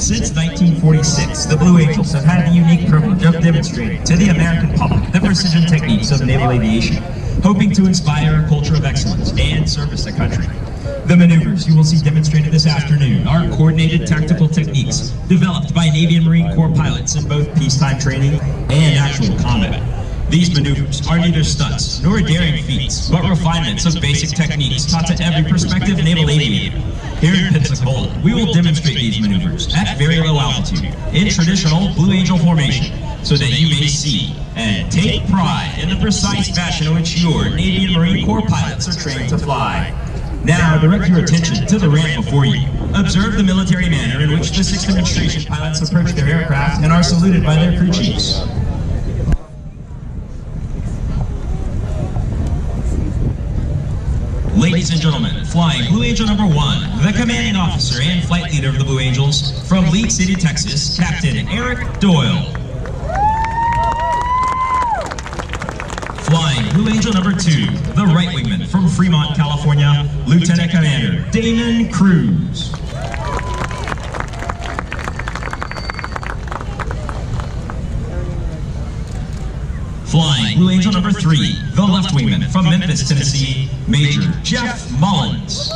Since 1946, the Blue Angels have had the unique privilege of demonstrating to the American public the precision techniques of naval aviation, hoping to inspire a culture of excellence and service the country. The maneuvers you will see demonstrated this afternoon are coordinated tactical techniques developed by Navy and Marine Corps pilots in both peacetime training and actual combat. These maneuvers are neither stunts nor daring feats, but refinements of basic techniques taught to every prospective naval aviator. Here in Pensacola, we will demonstrate these maneuvers at very low altitude in traditional Blue Angel formation, so that you may see and take pride in the precise fashion in which your Navy and Marine Corps pilots are trained to fly. Now, direct your attention to the ramp before you. Observe the military manner in which the 6th demonstration pilots approach their aircraft and are saluted by their crew chiefs. Ladies and gentlemen, flying Blue Angel number 1, the commanding officer and flight leader of the Blue Angels, from League City, Texas, Captain Eric Doyle. Flying Blue Angel number 2, the right wingman from Fremont, California, Lieutenant Commander Damon Cruz. Flying Blue Angel number 3, the left wingman from Memphis, Tennessee, Major Jeff Mullins.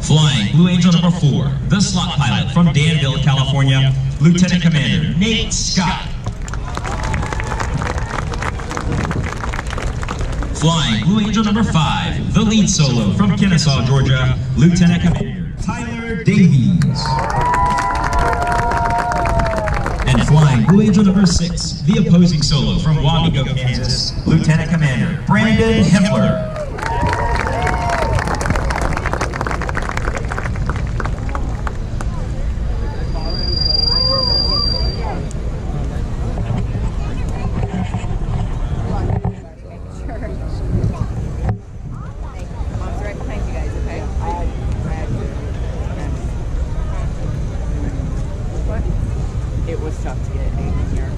Flying Blue Angel number 4, the slot pilot from Danville, California, Lieutenant Commander Nate Scott. Flying Blue Angel number 5, the lead solo from Kennesaw, Georgia, Lieutenant Commander Tyler Davies. And flying Blue Angel number 6, the opposing solo from Wamego, Kansas, Lieutenant Commander Brandon Himmler. It was tough to get in here.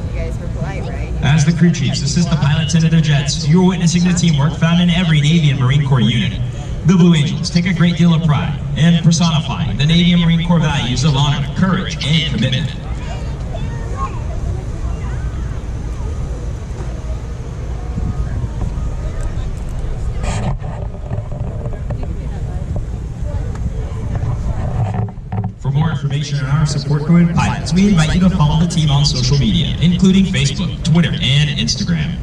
You guys were polite, right? As the crew chiefs assist the pilots into their jets, you're witnessing the teamwork found in every Navy and Marine Corps unit. The Blue Angels take a great deal of pride in personifying the Navy and Marine Corps values of honor, courage, and commitment. For more information on our support crew and pilots, we invite you to follow the team on social media, including Facebook, Twitter, and Instagram.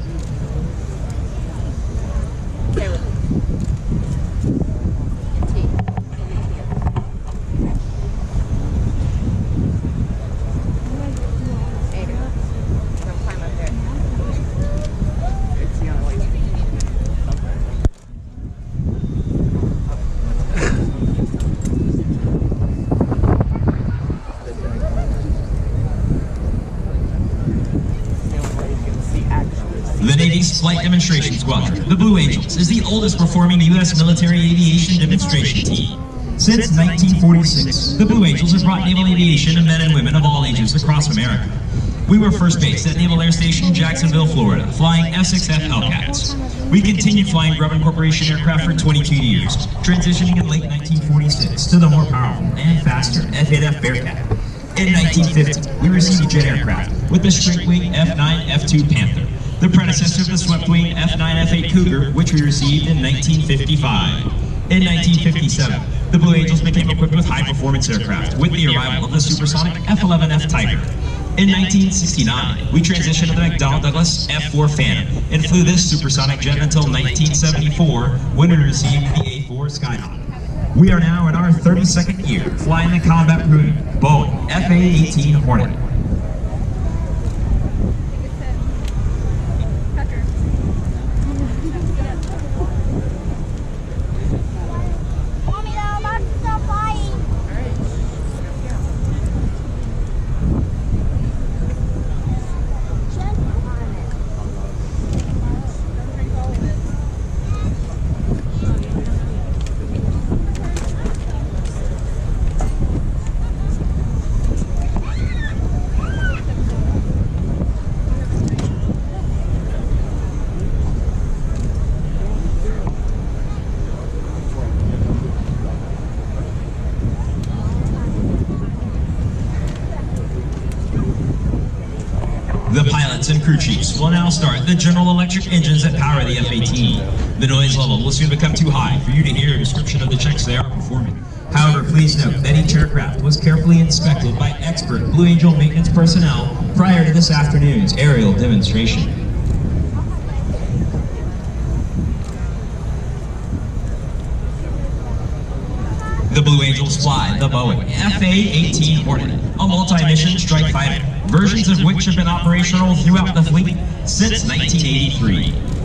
The Navy's Flight Demonstration Squadron, the Blue Angels, is the oldest performing U.S. military aviation demonstration team. Since 1946, the Blue Angels have brought naval aviation to men and women of all ages across America. We were first based at Naval Air Station, Jacksonville, Florida, flying F-6F Hellcats. We continued flying Grumman Corporation aircraft for 22 years, transitioning in late 1946 to the more powerful and faster F-8F Bearcat. In 1950, we received jet aircraft with the straight-wing F-9 F-2 Panther, the predecessor of the swept-wing F-9 F-8 Cougar, which we received in 1955. In 1957, the Blue Angels became equipped with high-performance aircraft with the arrival of the supersonic F-11F Tiger. In 1969, we transitioned to the McDonnell Douglas F-4 Phantom and flew this supersonic jet until 1974, when we received the A-4 Skyhawk. We are now in our 32nd year flying the combat-proven Boeing F-A-18 Hornet. chiefs will now start the General Electric engines that power the F-18. The noise level will soon become too high for you to hear a description of the checks they are performing. However, please note that each aircraft was carefully inspected by expert Blue Angel maintenance personnel prior to this afternoon's aerial demonstration. The Blue Angels fly the Boeing FA-18 Hornet, a multi-mission strike fighter, versions of which have been operational throughout the fleet since 1983.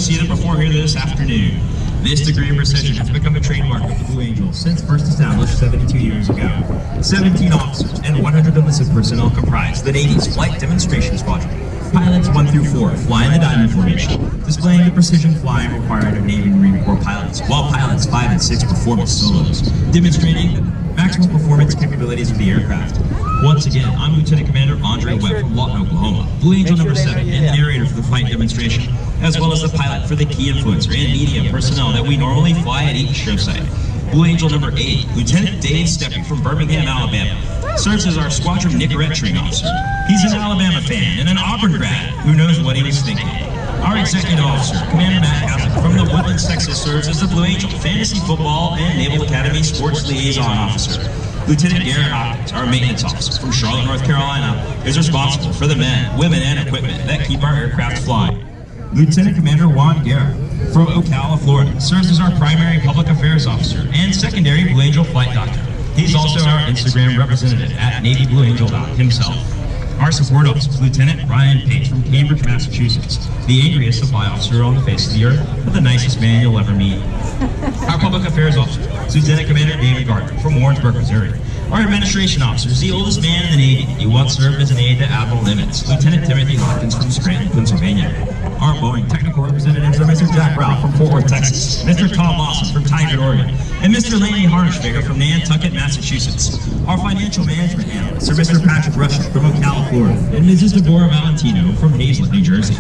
see them perform here this afternoon. This degree of precision has become a trademark of the Blue Angels since first established 72 years ago. 17 officers and 100 enlisted personnel comprise the Navy's Flight Demonstration Squadron. Pilots 1 through 4 fly in the diamond formation, displaying the precision flying required of Navy and Marine Corps pilots, while pilots 5 and 6 perform as solos, demonstrating the maximum performance capabilities of the aircraft. Once again, I'm Lieutenant Commander Andre Webb from Lawton, Oklahoma, Blue Angel number 7, and the narrator for the flight demonstration, as well as the pilot for the key influencer and media personnel that we normally fly at each show site. Blue Angel number 8, Lieutenant Dave Steppe from Birmingham, Alabama, serves as our squadron Nicorette training officer. He's an Alabama fan and an Auburn grad who knows what he was thinking. Our executive officer, Commander Matt Haslett from the Woodlands, Texas, serves as the Blue Angel Fantasy Football and Naval Academy Sports Liaison Officer. Lieutenant Garrett Hopkins, our maintenance officer from Charlotte, North Carolina, is responsible for the men, women, and equipment that keep our aircraft flying. Lieutenant Commander Juan Guerra from Ocala, Florida, serves as our primary public affairs officer and secondary Blue Angel flight doctor. He's also our Instagram representative at NavyBlueAngel himself. Our support officer, Lieutenant Ryan Page from Cambridge, Massachusetts, the angriest supply officer on the face of the earth, but the nicest man you'll ever meet. Our public affairs officer, Lieutenant Commander David Gardner from Warrensburg, Missouri. Our administration officer is the oldest man in the Navy. He once served as an aide to Admiral Nimitz, Lieutenant Timothy Hopkins from Scranton, Pennsylvania. Our Boeing technical representatives are Mr. Jack Ralph from Fort Worth, Texas, Mr. Tom Lawson from Tigard, Oregon, and Mr. Laney Harnischberger from Nantucket, Massachusetts. Our financial management analysts are Mr. Patrick Rushing from Ocala, Florida, and Mrs. Deborah Valentino from Hazlet, New Jersey.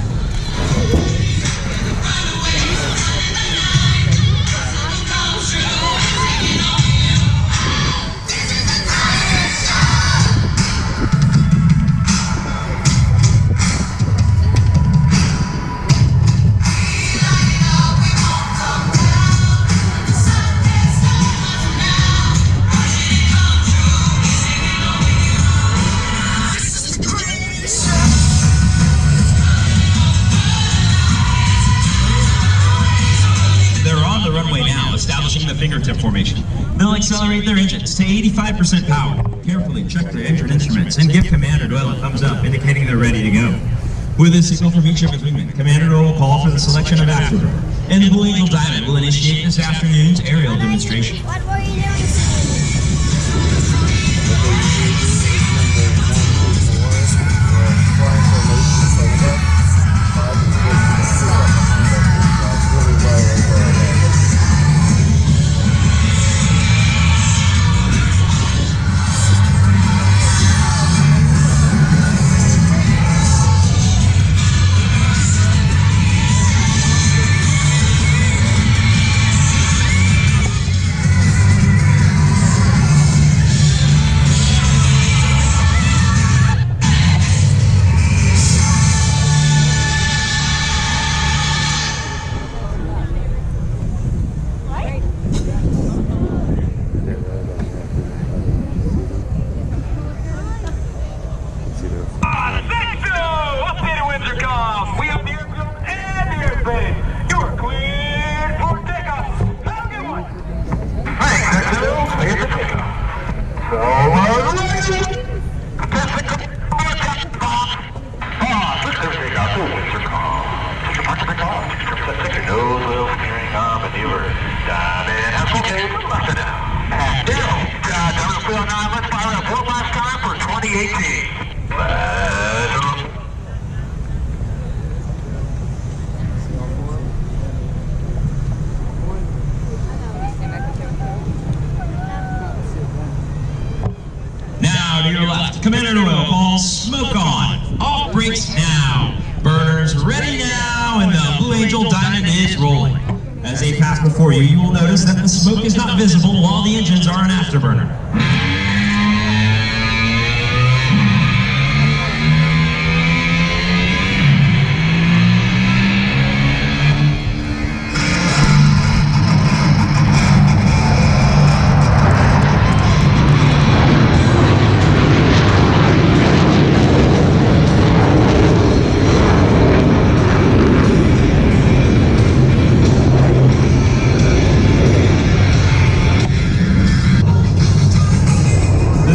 Establishing the fingertip formation. They'll accelerate their engines to 85% power, carefully check their engine instruments, and give Commander Doyle a thumbs up, indicating they're ready to go. With a signal from each of his wingmen, Commander Doyle will call for the selection of afterburner, and the Blue Angel Diamond will initiate this afternoon's aerial demonstration. What were you doing? To your left, Commander Doyle calls smoke on. Off brakes now. Burners ready now, and the Blue Angel Diamond is rolling. As they pass before you, you will notice that the smoke is not visible while the engines are an afterburner.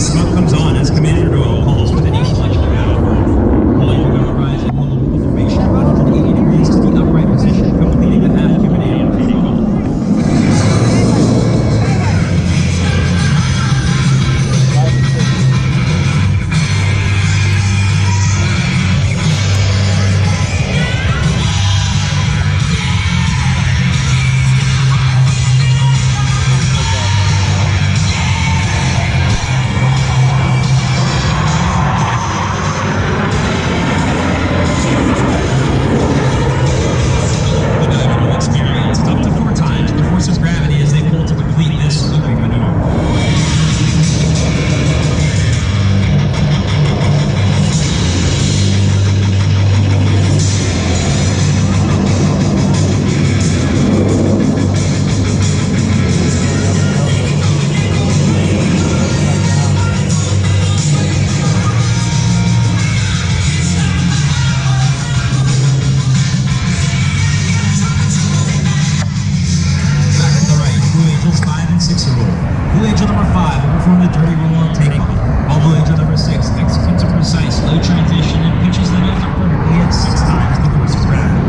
Smoke comes on as Commander Doyle calls for the new selection of afterburner. Pulling the rise and hold the formation 180 degrees to the upright position, complete number 5 will perform the dirty roll on takeoff, while Blue Angel number 6 executes a precise low transition and pitches the nose up vertically at 6 times the force of gravity.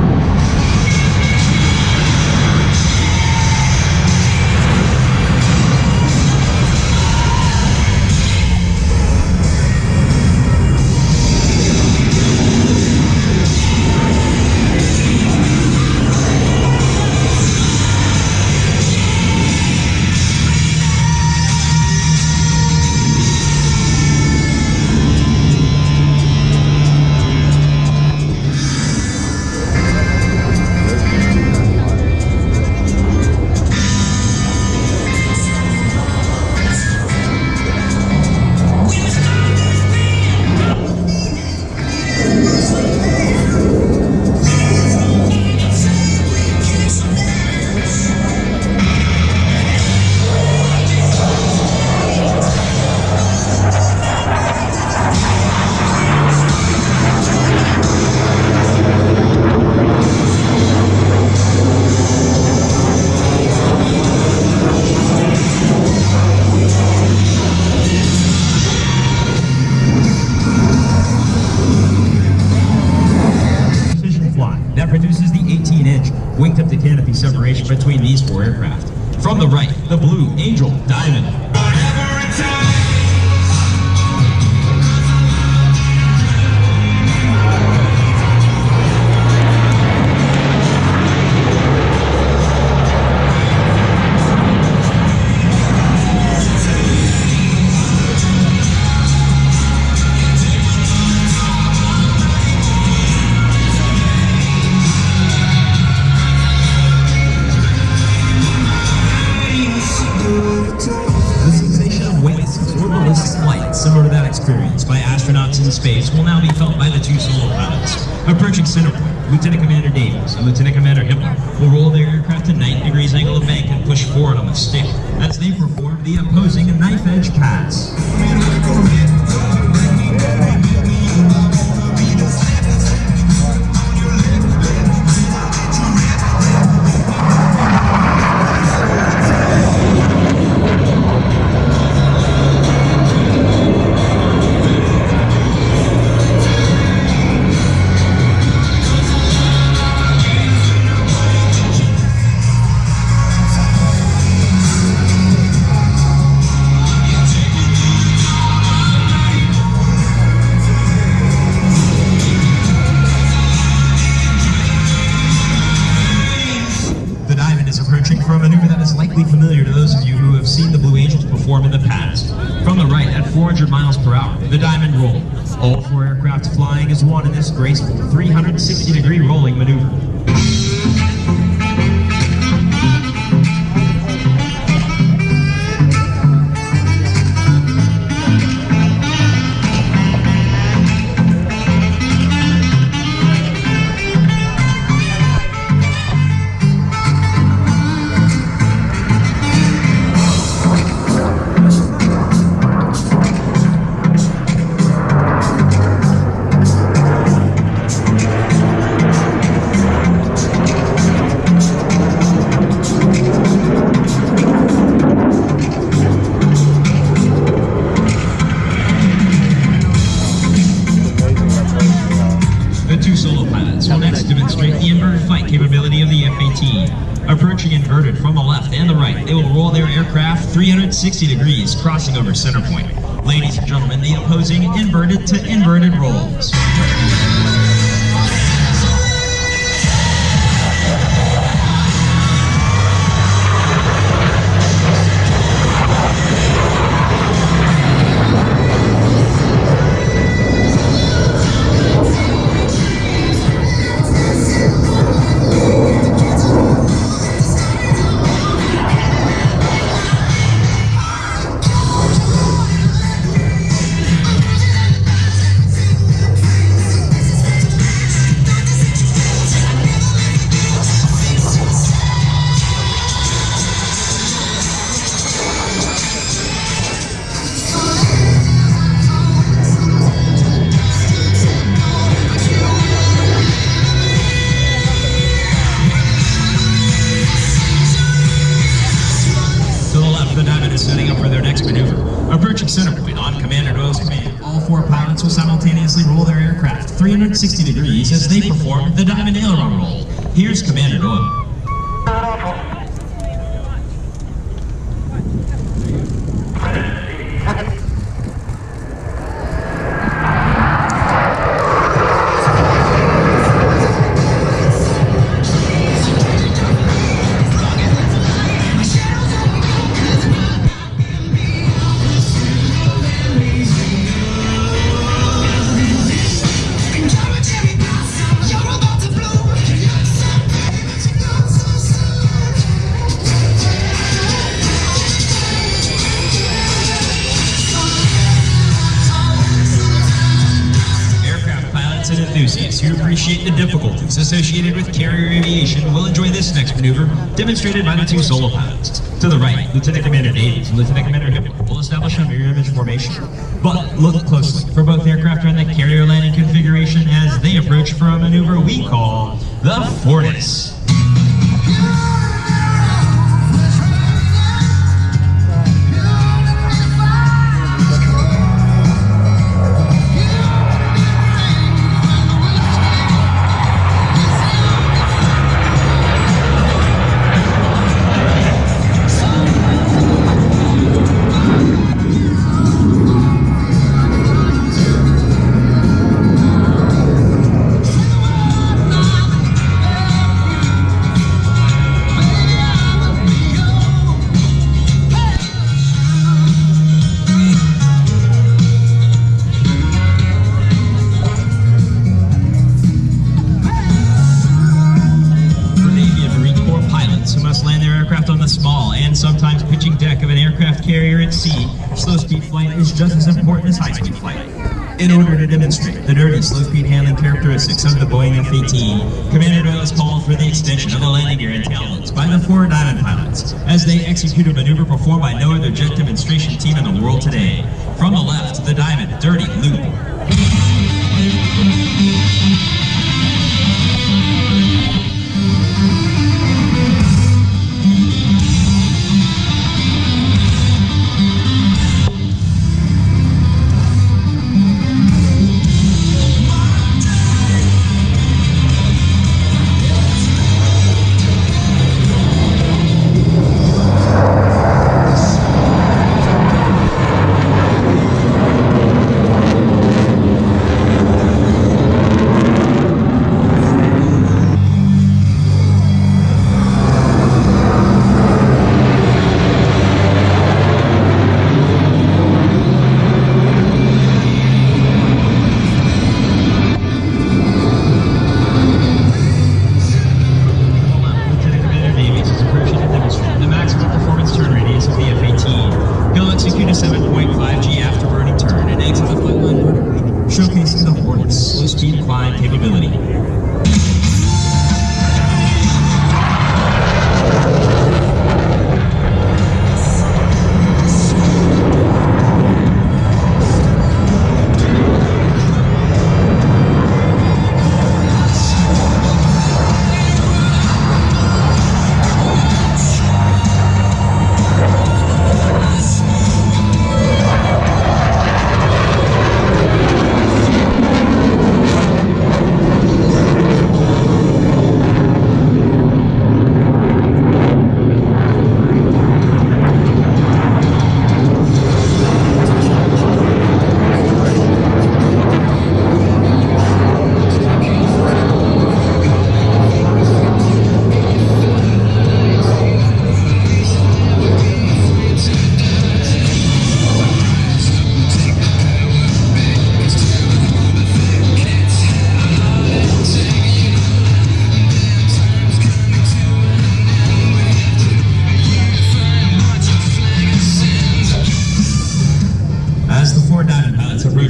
That produces the 18-inch wingtip to canopy separation between these 4 aircraft. From the right, the Blue Angel Diamond. Similar to that experience by astronauts in space will now be felt by the 2 solo pilots. Approaching center point, Lieutenant Commander Davies and Lieutenant Commander Himmler will roll their aircraft to 90 degrees angle of bank and push forward on the stick as they perform the opposing knife edge pass. For a maneuver that is likely familiar to those of you who have seen the Blue Angels perform in the past. From the right, at 400 miles per hour, the Diamond Roll. All 4 aircraft flying as one in this graceful 360-degree rolling maneuver. Capability of the F-18. Approaching inverted from the left and the right, they will roll their aircraft 360 degrees, crossing over center point. Ladies and gentlemen, the opposing inverted to inverted rolls. taxi maneuver. Approaching center point on Commander Doyle's command, all 4 pilots will simultaneously roll their aircraft 360 degrees as they perform the diamond aileron roll. Here's Commander Doyle. Enthusiasts who appreciate the difficulties associated with carrier aviation will enjoy this next maneuver, demonstrated by the 2 solo pilots. To the right, Lieutenant Commander Davies and Lieutenant Commander Himmler will establish a mirror image formation. But look closely for both aircraft are in the carrier landing configuration as they approach for a maneuver we call the Fortis. On the small and sometimes pitching deck of an aircraft carrier at sea, slow-speed flight is just as important as high-speed flight. In order to demonstrate the dirty slow-speed handling characteristics of the Boeing F-18, Commander Doyle has called for the extension of the landing gear and taillights by the 4 Diamond pilots as they execute a maneuver performed by no other jet demonstration team in the world today. From the left, the Diamond Dirty Loop. Showcasing the Fortis slow-speed climb capability.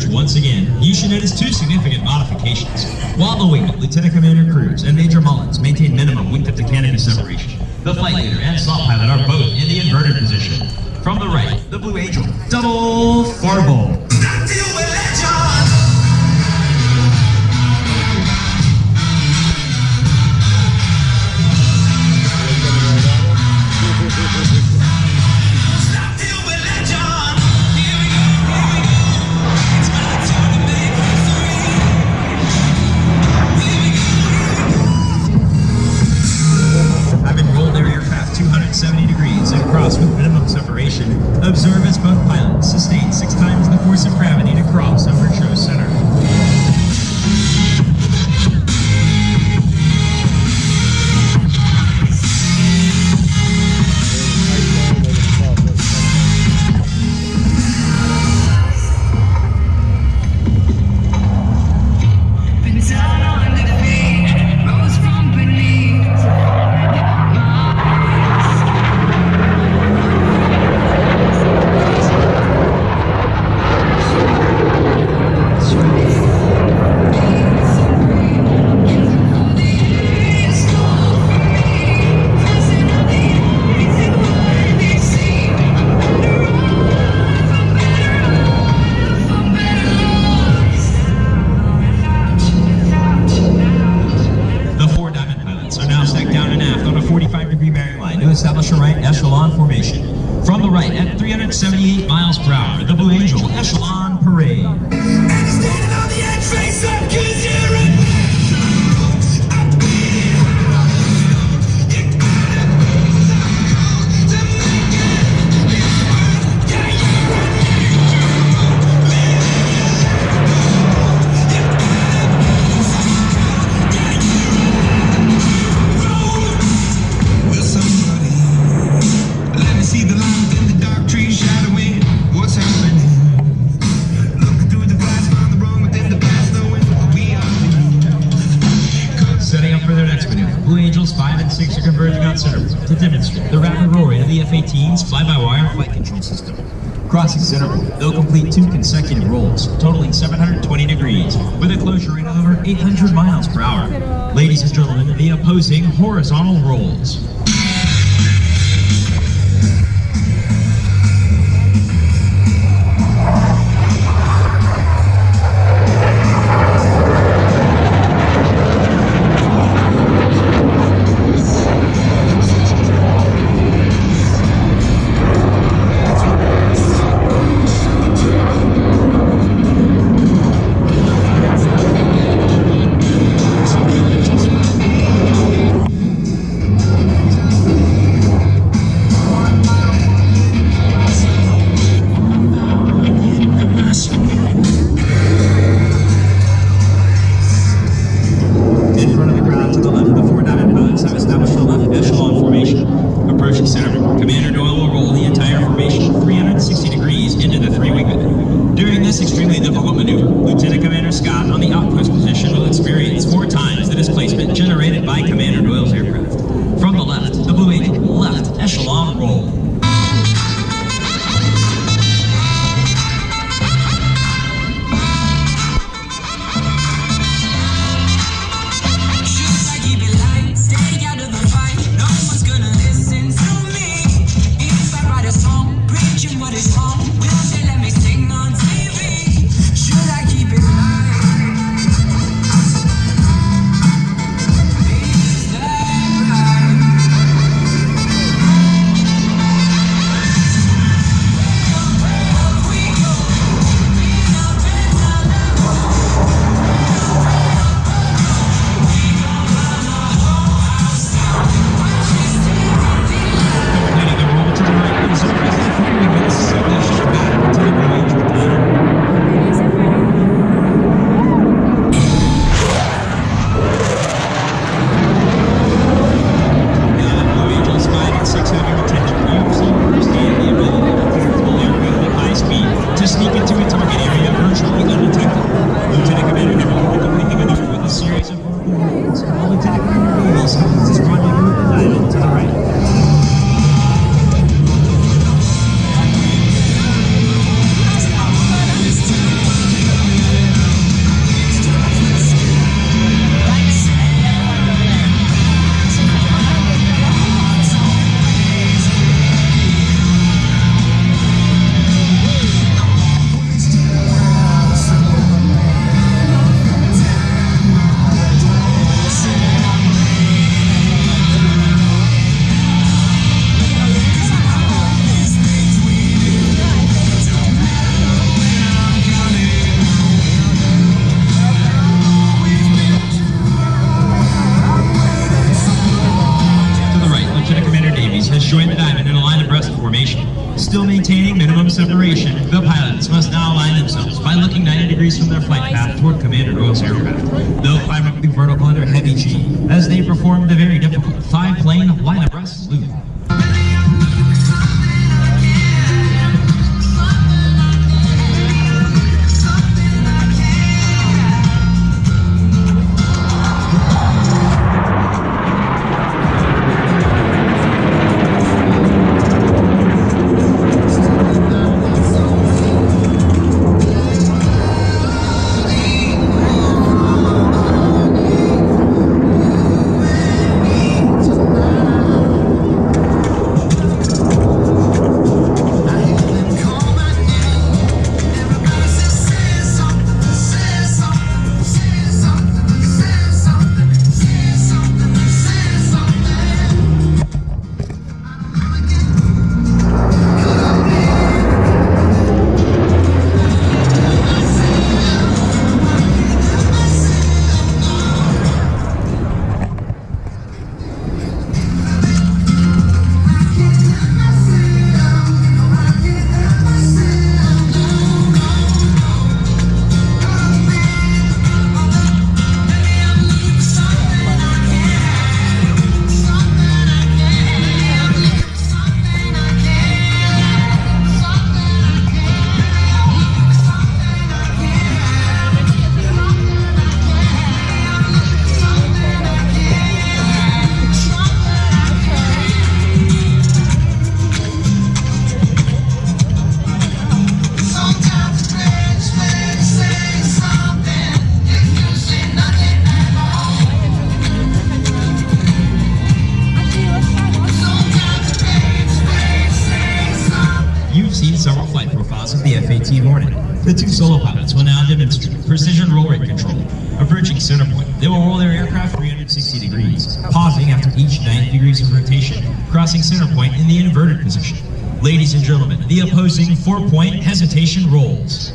Once again, you should notice 2 significant modifications. While the wing, Lieutenant Commander Cruz and Major Mullins maintain minimum wingtip to canopy separation, the flight leader and slot pilot are both in the inverted position. From the right, the Blue Angel, double farball. maximum separation, observe as both pilots sustain 6 times the force of gravity to cross over Airshow center. Establish a right echelon formation. From the right at 378 miles per hour, the Blue Angel Echelon Parade. Blue Angels 5 and 6 are converging on center to demonstrate the rapid roaring of the F-18's fly-by-wire flight control system. Crossing center, they'll complete 2 consecutive rolls, totaling 720 degrees, with a closure rate of over 800 miles per hour. Ladies and gentlemen, the opposing horizontal rolls. Generated by Commander Doyle's aircraft. From the left, the Blue Angel left echelon roll. Should I keep it light, stay out of the fight? No one's gonna listen to me. If I write a song, preaching what is wrong, will they let me sing on TV? Should I keep it light? pilots must now align themselves by looking 90 degrees from their flight path toward Commander Doyle's aircraft. They'll climb up the vertical under heavy G as they perform the very difficult 5-plane line abreast salute. Several flight profiles of the F-18 Hornet. The two solo pilots will now demonstrate precision roll rate control. Approaching center point, they will roll their aircraft 360 degrees, pausing after each 90 degrees of rotation, crossing center point in the inverted position. Ladies and gentlemen, the opposing 4-point hesitation rolls.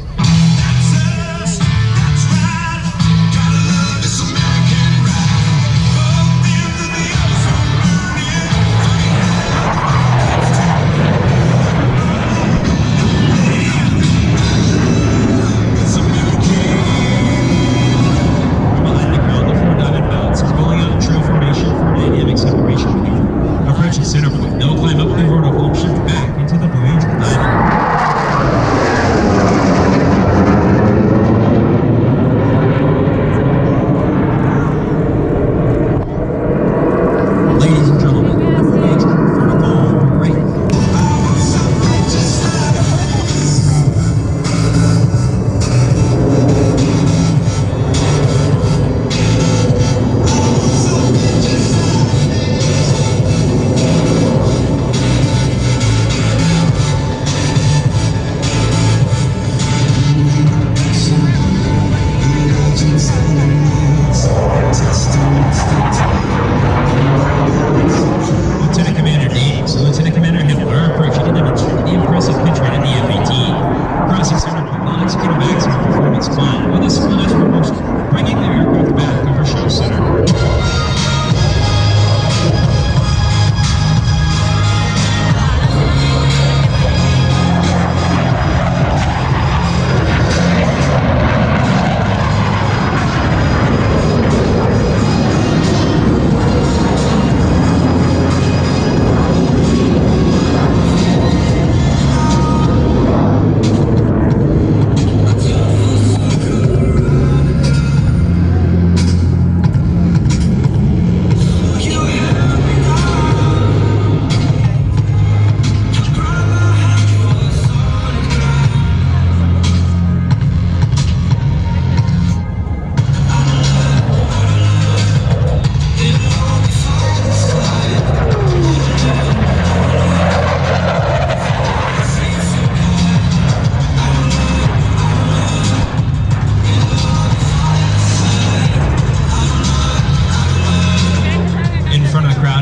Center point. They'll climb up the vertical and shift back into the Blue Angel diamond. Ladies and gentlemen, the Blue Angel vertical break.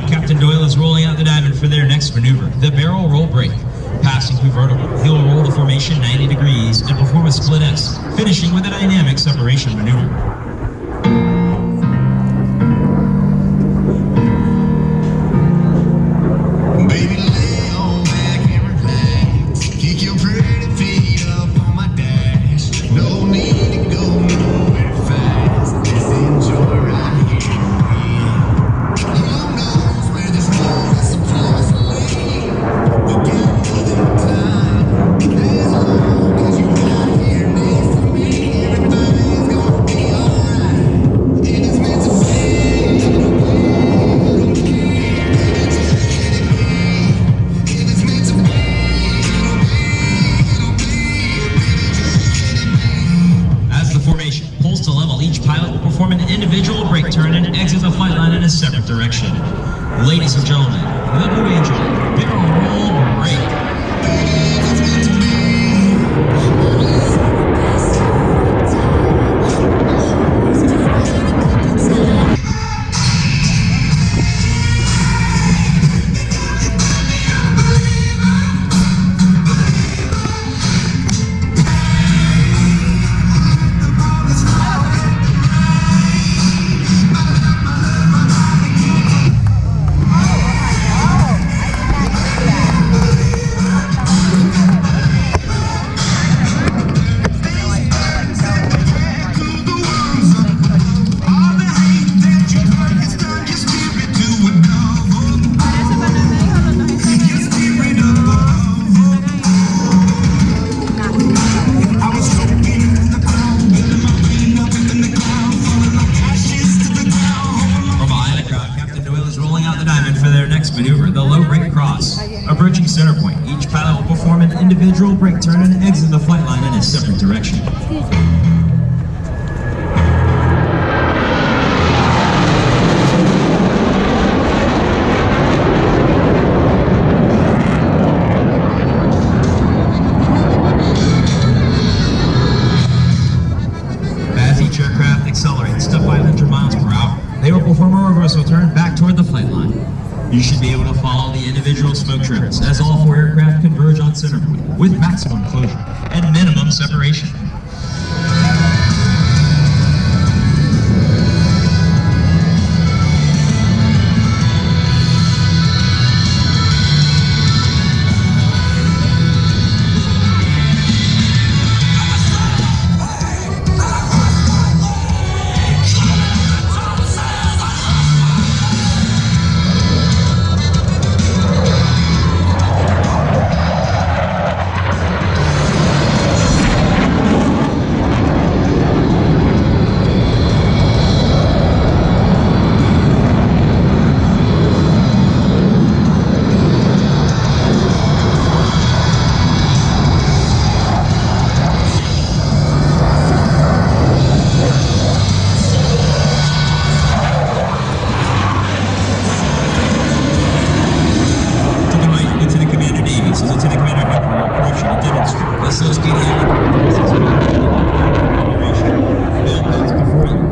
Captain Doyle is rolling out the diamond for their next maneuver, the barrel roll break. Passing through vertical, he will roll the formation 90 degrees and perform a split S, finishing with a dynamic separation maneuver. Baby, lay on back and relax. Kick your pretty feet up. exit the flight line in a separate direction. Ladies and gentlemen, the Blue Angel barrel roll break. Maneuver, the low brake cross. Approaching center point, each pilot will perform an individual brake turn and exit the flight line in a separate direction. As each aircraft accelerates to 500 miles per hour, they will perform a reversal turn back toward the flight line. You should be able to follow the individual smoke trails as all four aircraft converge on center point with maximum closure and minimum separation.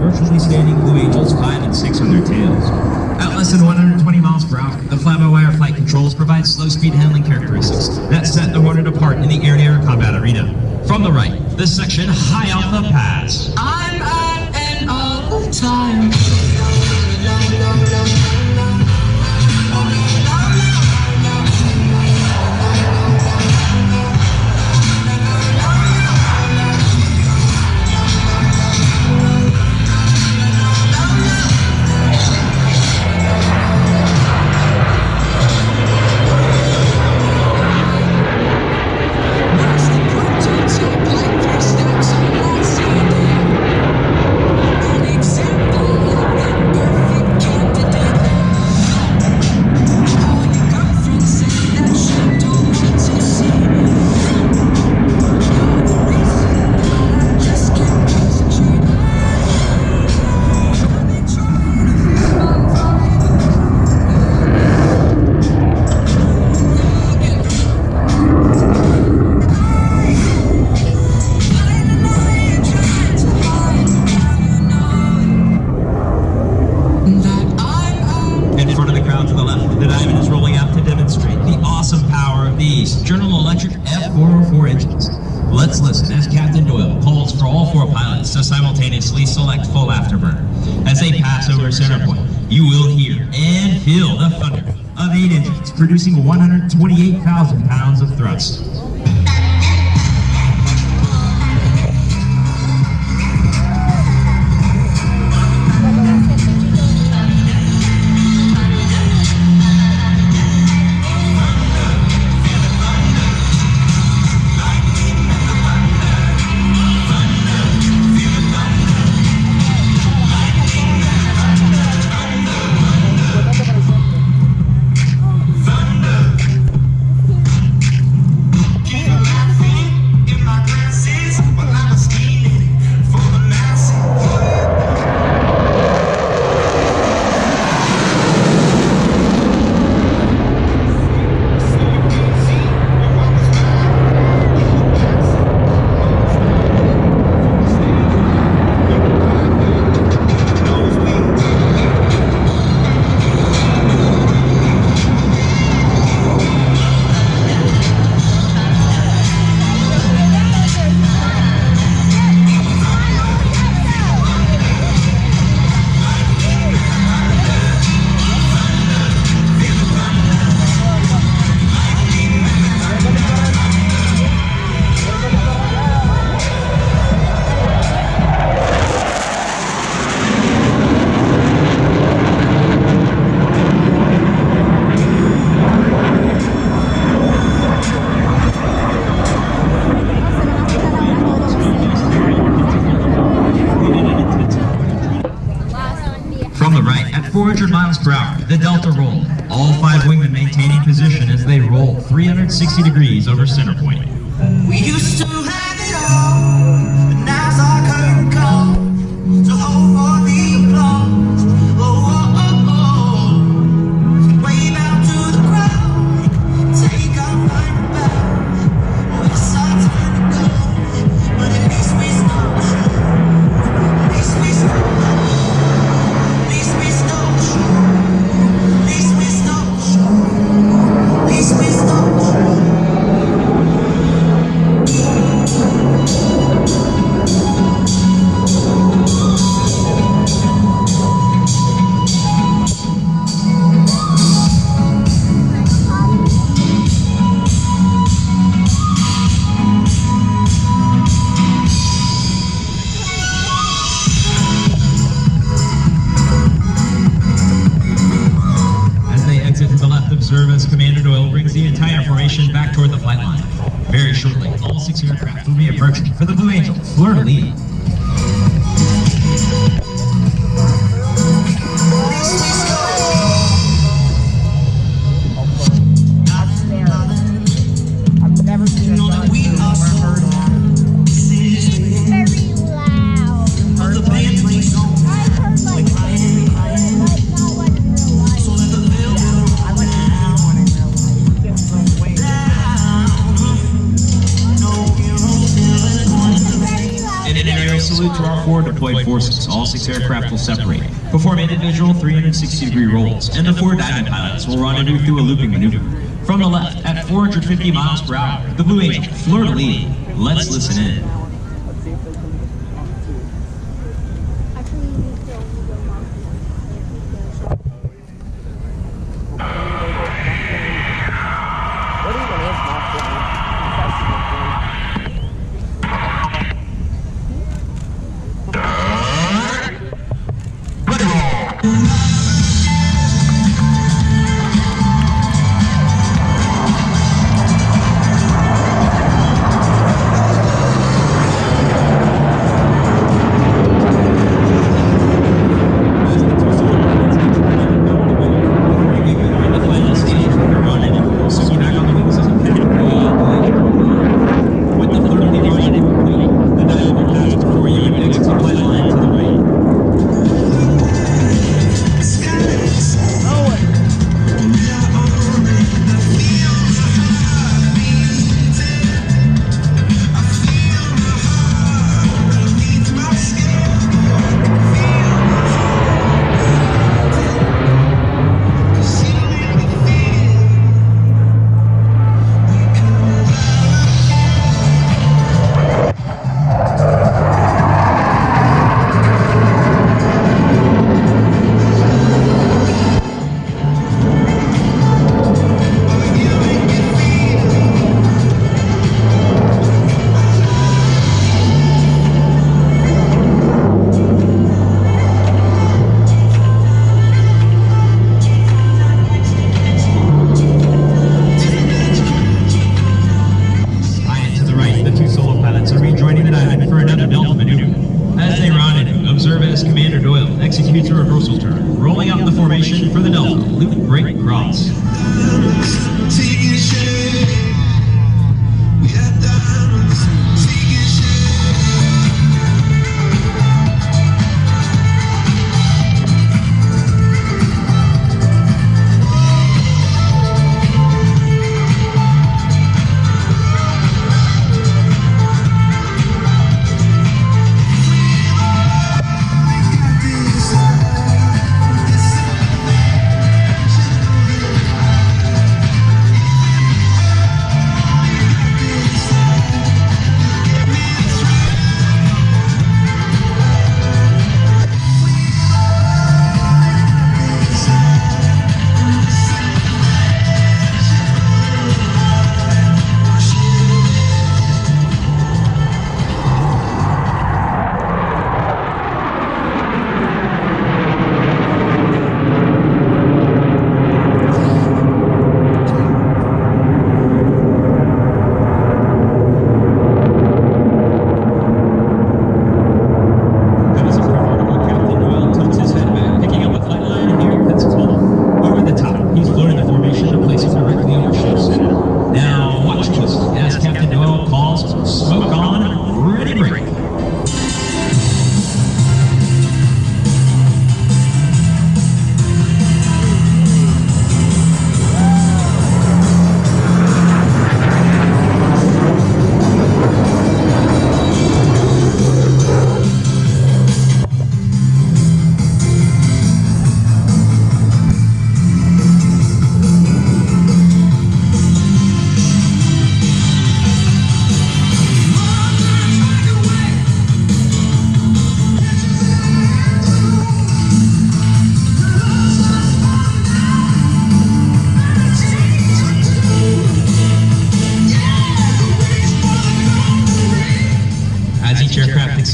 Virtually standing Blue Angels 5 and 6 on their tails. At less than 120 miles per hour, the fly-by-wire flight controls provide slow-speed handling characteristics that set the Hornet apart in the air-to-air combat arena. From the right, the section high off the pass. I'm at an all time. General Electric F404 engines. Let's listen as Captain Doyle calls for all four pilots to simultaneously select full afterburner. As they pass over center point, you will hear and feel the thunder of 8 engines producing 128,000 pounds of thrust. 400 miles per hour, the Delta roll. All 5 wingmen maintaining position as they roll 360 degrees over center point. We used to have it all, but now's our curtain call. So hold for the applause. Oh, oh, oh, oh. Wave out to the crowd. Take our final bow. Oh, it's our turn to go. But at least we stole the show. At least we stole the show. At least we stole the show. At least we stole the show. At least we stole the show. Observe as Commander Doyle brings the entire formation back toward the flight line. Very shortly, all 6 aircraft will be approaching for the Blue Angels, fleur de lis. I've never seen a dog or heard one. Very loud. Heard one? I've heard like but not like in real life. I like to see one in real life. It's from way Very loud. In an aerial salute to our forward deployed forces, all 6 aircraft will separate, perform individual 360-degree rolls, and the 4 diving pilots will rendezvous through a looping maneuver. From the left, at 450 miles per hour, the Blue Angel, fleur de lis. Let's listen in. Let's see if they can off too. Actually, you need to go mark What even is Mach 1? That's the thing. Executes a reversal turn, rolling out in the formation for the Delta, loop, break, cross. Taking shape. We had diamonds. Taking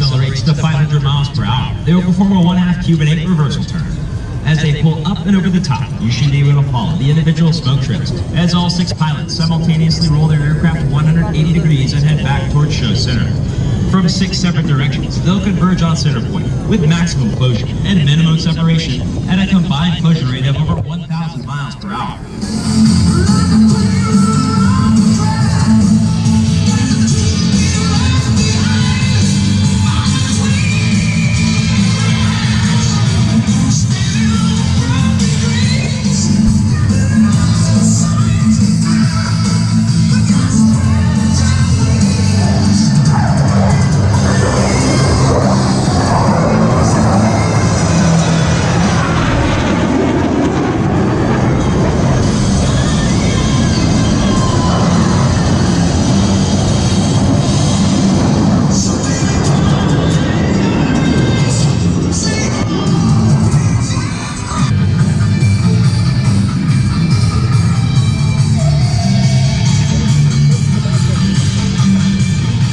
accelerates to 500 miles per hour. They will perform a 1/2 Cuban 8 reversal turn. As they pull up and over the top, you should be able to follow the individual smoke trails as all 6 pilots simultaneously roll their aircraft 180 degrees and head back towards show center. From 6 separate directions, they'll converge on center point with maximum closure and minimum separation at a combined closure rate of over 1,000 miles per hour.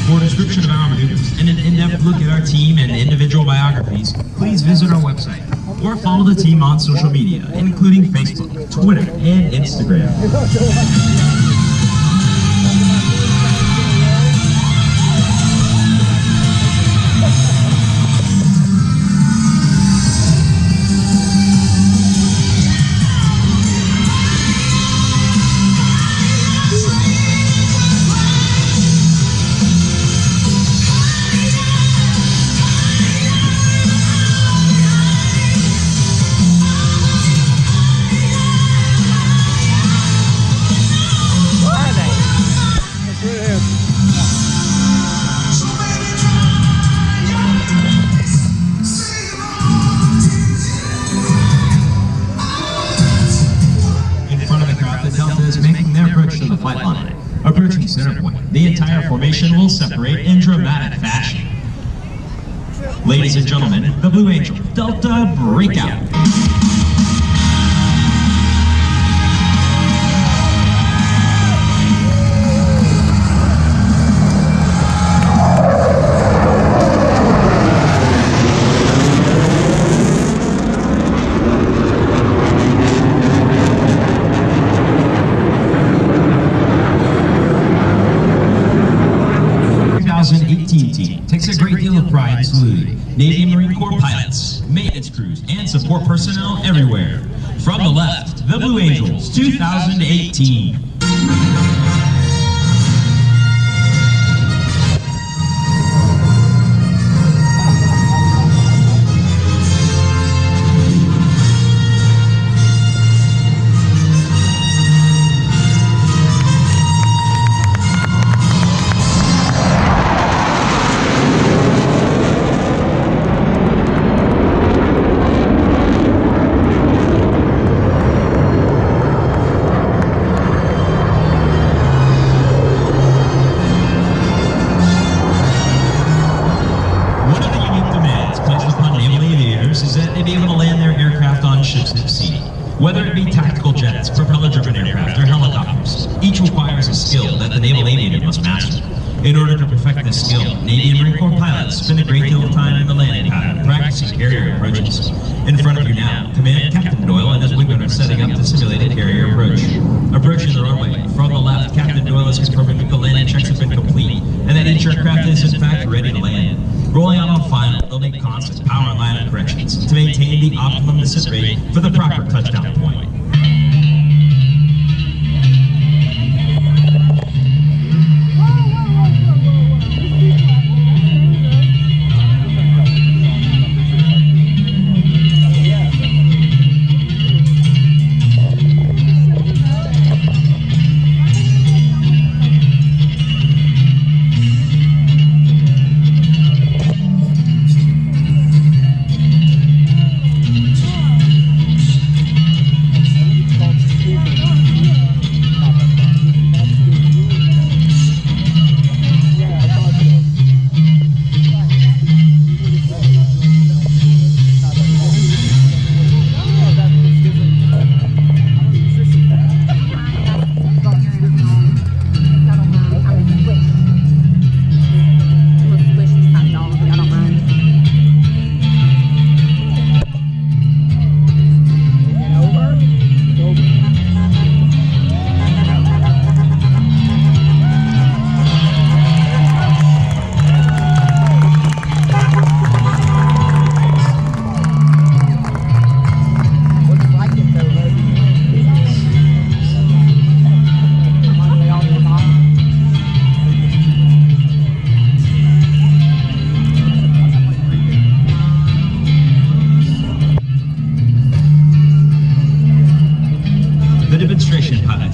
For a description of our maneuvers and an in-depth look at our team and individual biographies, please visit our website or follow the team on social media, including Facebook, Twitter, and Instagram. To the flight line. Approaching center point, the entire formation will separate in dramatic fashion. Ladies and gentlemen, the Blue Angel Delta Breakout. 2018 team takes a great deal of pride in saluting Navy and Marine Corps pilots, maintenance crews, and support personnel everywhere. From the left, the Blue Angels 2018. Is that they be able to land their aircraft on ships at sea. Whether it be tactical jets, propeller-driven aircraft, or helicopters, each requires a skill that the naval aviator must master. In order to perfect this skill, Navy and Marine Corps pilots spend a great deal of time in the landing pattern, practicing carrier approaches. In front of you now, Command Captain Doyle and his wingman are setting up the simulated carrier approach. Approaching the runway, from the left, Captain Doyle is confirming that the landing checks have been complete, and that each aircraft is in fact ready to land. Rolling out on final, they'll make constant power and line corrections to maintain the optimum descent rate for the proper touchdown point.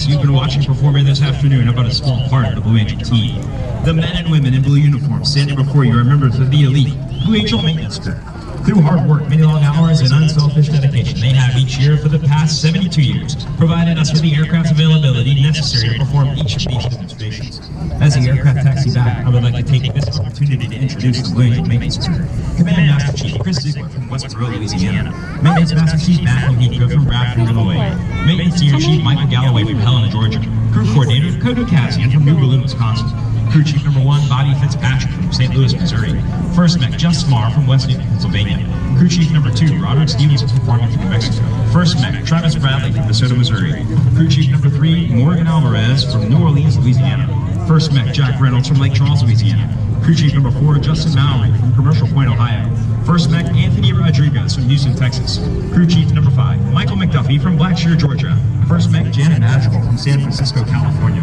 athletes you've been watching perform here this afternoon are but a small part of the Blue Angel team. The men and women in blue uniforms standing before you are members of the elite Blue Angel maintenance crew. Through hard work, many long hours, and unselfish dedication, they have each year for the past 72 years provided us with the aircraft availability necessary to perform each of these demonstrations. As the aircraft taxi back, I would like to take this opportunity to introduce the Blue Angel maintenance crew. Command Master Chief Chris Ziegler from West Monroe, Louisiana. Maintenance Master Chief Matthew Heathcote from Bradford, Illinois. Maintenance Senior Chief Michael Galloway from Helena, Georgia. Crew Coordinator Cody Cassian from New Berlin, Wisconsin. Crew Chief Number 1 Bobby Fitzpatrick from St. Louis, Missouri. First Mech Just Marr from West Newton, Pennsylvania. Crew Chief Number 2 Roderick Stevenson from Farmington, New Mexico. First Mech Travis Bradley from DeSoto, Missouri. Crew Chief Number 3 Morgan Alvarez from New Orleans, Louisiana. First Mech Jack Reynolds from Lake Charles, Louisiana. Crew Chief Number 4 Justin Mowry from Commercial Point, Ohio. First Mech Anthony Rodriguez from Houston, Texas. Crew Chief Number 5 Michael McDuffie from Blackshear, Georgia. First Mech Janet Madrigal from San Francisco, California.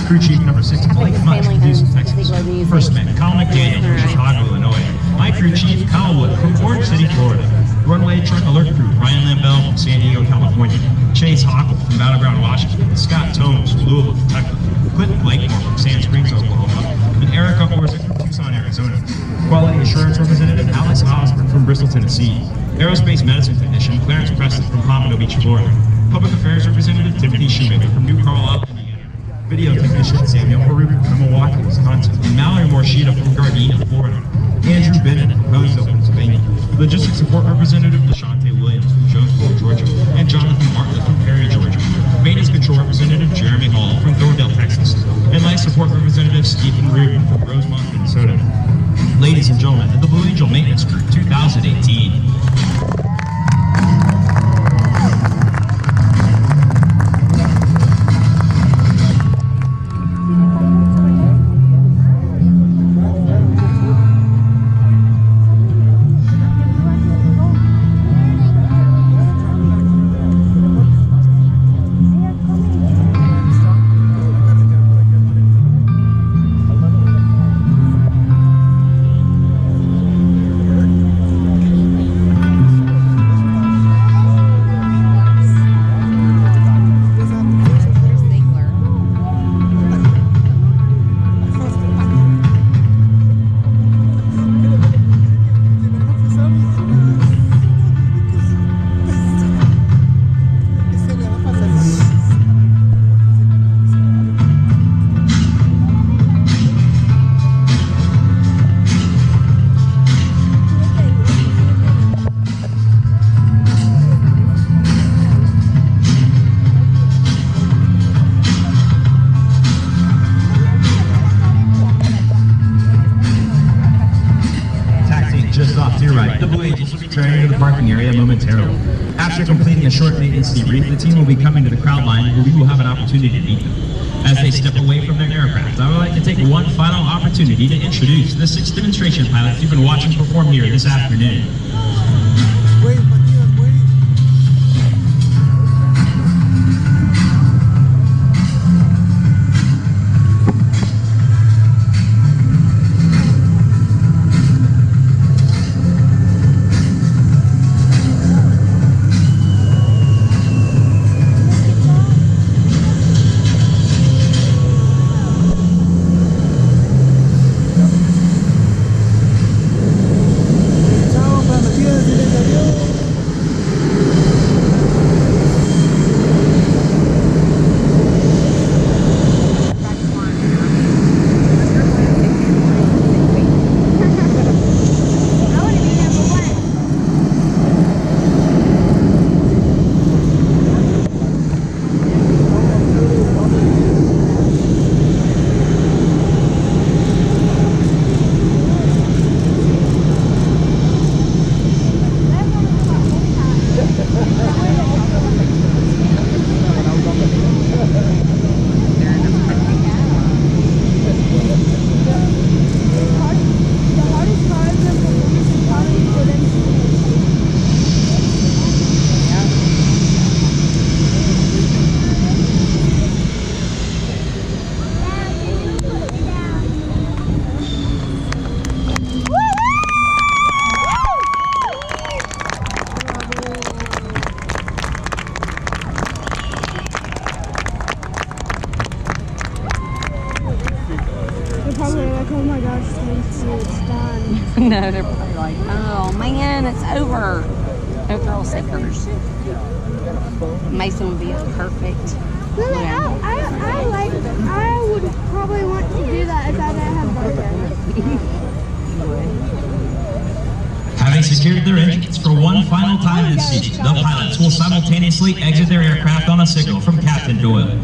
Crew Chief Number 6 Blake Much from Houston, Texas. First Mech Kyle McDaniel from Chicago, Illinois. My Crew Chief Kyle Wood from Orange City, Florida. Runway Truck Alert Crew Ryan Lambell from San Diego, California. Chase Hockle from Battleground, Washington. Scott Tomes from Louisville, Kentucky. Clinton Blakemore from Sand Springs, Oklahoma. And Erica Orzik from Tucson, Arizona. Quality Assurance Representative Alex Osborne from Bristol, Tennessee. Aerospace Medicine Technician Clarence Preston from Pompano Beach, Florida. Public Affairs Representative Timothy Shoemaker from New Carlisle, Indiana. Video Technician Samuel Haruka from Milwaukee, Wisconsin. And Mallory Morshida from Gardena, Florida. Andrew Bennett from Roseville, Pennsylvania. Logistics Support Representative Deshante Williams from Jonesboro, Georgia. And Jonathan Bartlett from Perry, Georgia. Maintenance Control Representative Jeremy Hall from Thorndale, Texas. And Life Support Representative Stephen Reardon from Rosemont, Minnesota. Ladies and gentlemen, the Blue Angel Maintenance Crew 2018. The Blue Angels will be turning to the parking area momentarily. After completing a short maintenance debrief, the team will be coming to the crowd line where we will have an opportunity to meet them. As they step away from their aircraft, I would like to take one final opportunity to introduce the 6 demonstration pilots you've been watching perform here this afternoon. No, they're probably like, oh man, it's over. No thrill seekers. Mason would be a perfect. Really, I would probably want to do that if I didn't have birthday. Having secured their engines for one final time this season, the pilots will simultaneously exit their aircraft on a signal from Captain Doyle.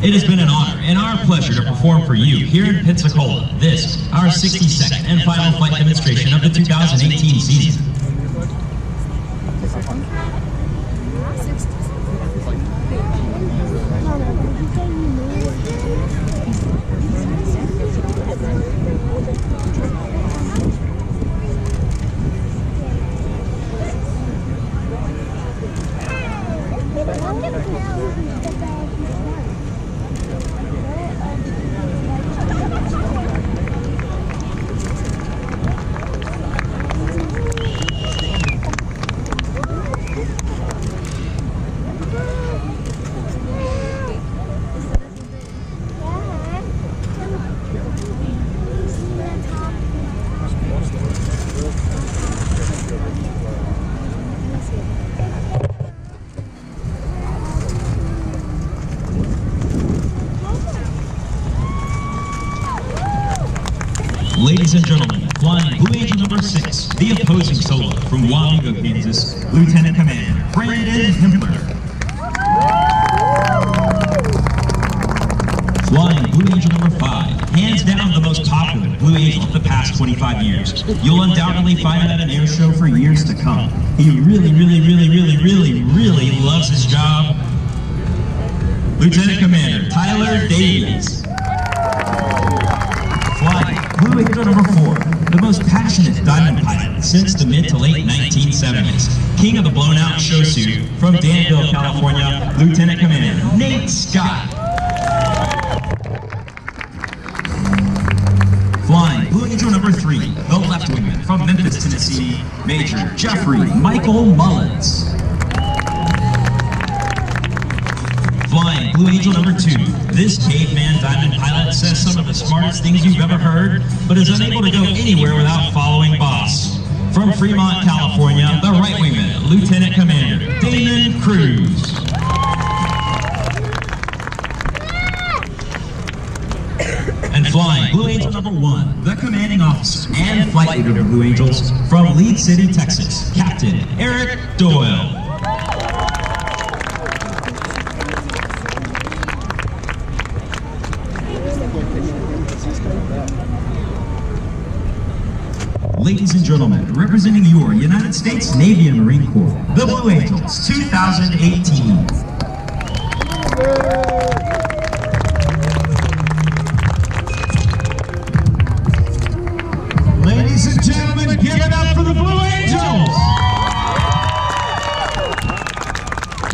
It has been an honor and our pleasure to perform for you here in Pensacola, this, our 62nd and final flight demonstration of the 2018 season. Ladies and gentlemen, flying Blue Angel number 6, the opposing solo from Wauwego, Kansas, Lieutenant Commander Brandon Himpler. Flying Blue Angel number 5, hands down the most popular Blue Angel of the past 25 years. You'll undoubtedly find him at an air show for years to come. He really loves his job. Lieutenant Commander Tyler Davies. Flying Blue Angel number 4, the most passionate diamond pilot since the mid to late 1970s. King of the blown out show suit from Danville, California, Lieutenant Commander Nate Scott. Flying Blue Angel number 3, the left wingman from Memphis, Tennessee, Major Jeffrey Michael Mullins. Flying Blue Angel number 2, this caveman diamond pilot says some of the smartest things you've ever heard, but is unable to go anywhere without following boss. From Fremont, California, the right wingman, Lieutenant Commander Damon Cruz. And flying Blue Angel number 1, the commanding officer and flight leader of Blue Angels from Lead City, Texas, Captain Eric Doyle. Ladies and gentlemen, representing your United States Navy and Marine Corps, the Blue Angels 2018. Ladies and gentlemen, give it up for the Blue Angels!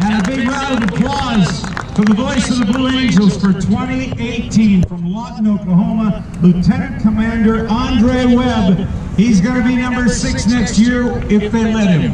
And a big round of applause for the voice of the Blue Angels for 2018 from Lawton, Oklahoma, Lieutenant Commander Andre Webb. He's going to be number 6 next year if they let him.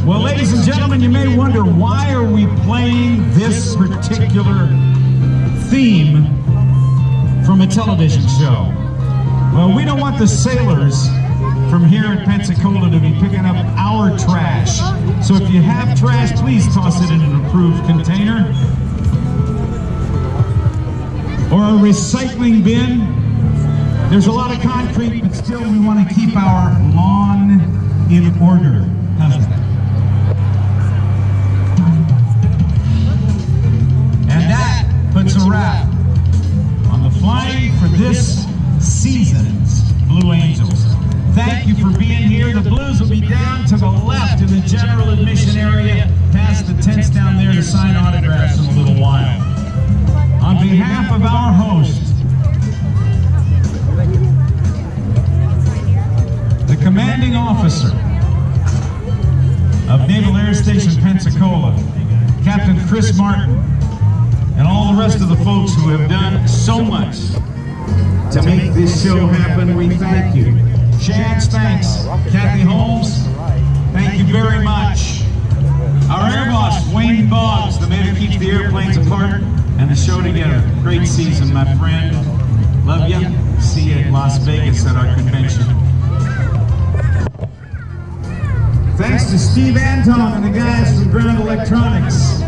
Well, ladies and gentlemen, you may wonder, why are we playing this particular theme from a television show? Well, we don't want the sailors from here in Pensacola to be picking up our trash. So if you have trash, please toss it in an approved container or a recycling bin. There's a lot of concrete, but still we want to keep our lawn in order. How's that? And that puts a wrap on the flying for this season's Blue Angels. Thank you for being here. The Blues will be down to the left in the general admission area, past the tents down there to sign autographs in a little while. On behalf of our host, the commanding officer of Naval Air Station Pensacola, Captain Chris Martin, and all the rest of the folks who have done so much to make this show happen, we thank you. Chance, thanks. Kathy Holmes, thank you very much. Our air boss, Wayne Boggs, the man who keeps the airplanes apart and the show together. Great season, my friend. Love you. See you at Las Vegas at our convention. Thanks to Steve Anton and the guys from Ground Electronics.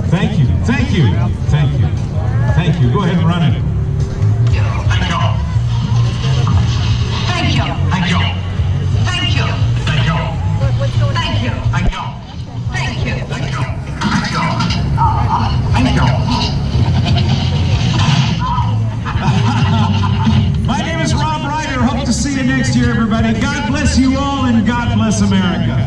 Thank you, thank you, thank you, thank you. Go ahead and run it. Thank you. Thank you. Thank you. Thank you. Thank you. Thank you. Thank you. Thank you. Thank you. Thank you. Thank you. My name is Rob Ryder. Hope to see you next year, everybody. God bless you all and God bless America.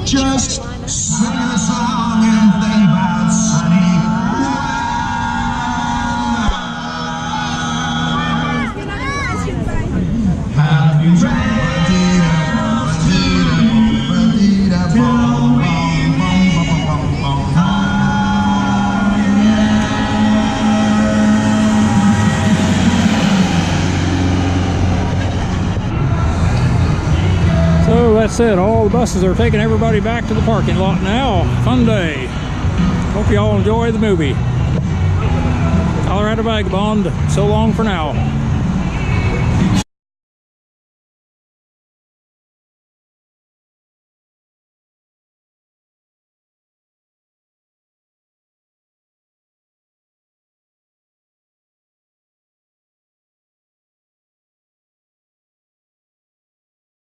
Just sing a song and think about sunny have you So that's it. All the buses are taking everybody back to the parking lot now. Fun day. Hope you all enjoy the movie. Colorado Vagabond. So long for now.